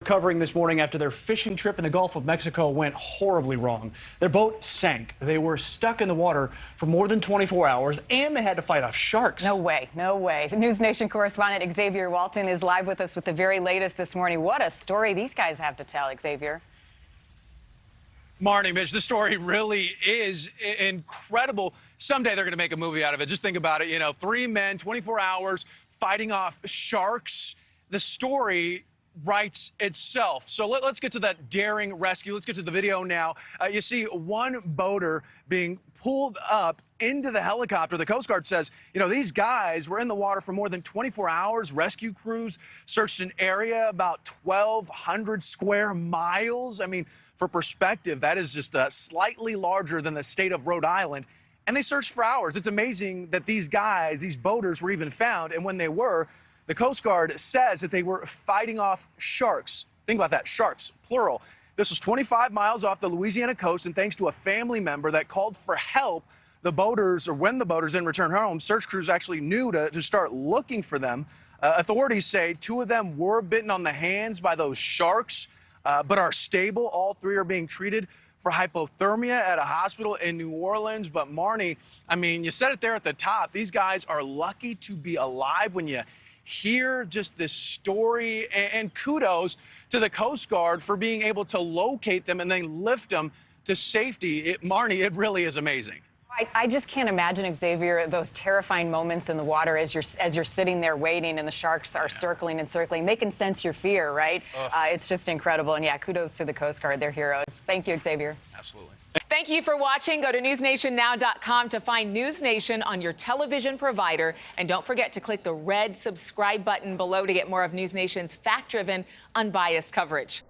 Recovering this morning after their fishing trip in the Gulf of Mexico went horribly wrong. Their boat sank. They were stuck in the water for more than 24 hours, and they had to fight off sharks. No way, no way. The NewsNation correspondent Xavier Walton is live with us with the very latest this morning. What a story these guys have to tell, Xavier. Morning, Mitch. The story really is incredible. Someday they're going to make a movie out of it. Just think about it. You know, 3 men, 24 hours, fighting off sharks. The story writes itself. So let's get to that daring rescue. Let's get to the video now. You see one boater being pulled up into the helicopter. The Coast Guard says, you know, these guys were in the water for more than 24 hours. Rescue crews searched an area about 1,200 square miles. I mean, for perspective, that is just slightly larger than the state of Rhode Island. And they searched for hours. It's amazing that these guys, these boaters, were even found. And when they were, the Coast Guard says that they were fighting off sharks. Think about that, sharks, plural. This was 25 miles off the Louisiana coast, and thanks to a family member that called for help, the boaters, or when the boaters didn't return home, search crews actually knew to start looking for them. Authorities say 2 of them were bitten on the hands by those sharks, but are stable. All 3 are being treated for hypothermia at a hospital in New Orleans. But Marnie, I mean, you said it there at the top. These guys are lucky to be alive. When you hear just this story, and kudos to the Coast Guard for being able to locate them and then lift them to safety. Marnie, it really is amazing. I just can't imagine, Xavier, those terrifying moments in the water as you're sitting there waiting and the sharks are circling and circling. They can sense your fear, right? It's just incredible. And yeah, kudos to the Coast Guard. They're heroes. Thank you, Xavier. Absolutely. Thank you for watching. Go to newsnationnow.com to find NewsNation on your television provider. And don't forget to click the red subscribe button below to get more of NewsNation's fact-driven, unbiased coverage.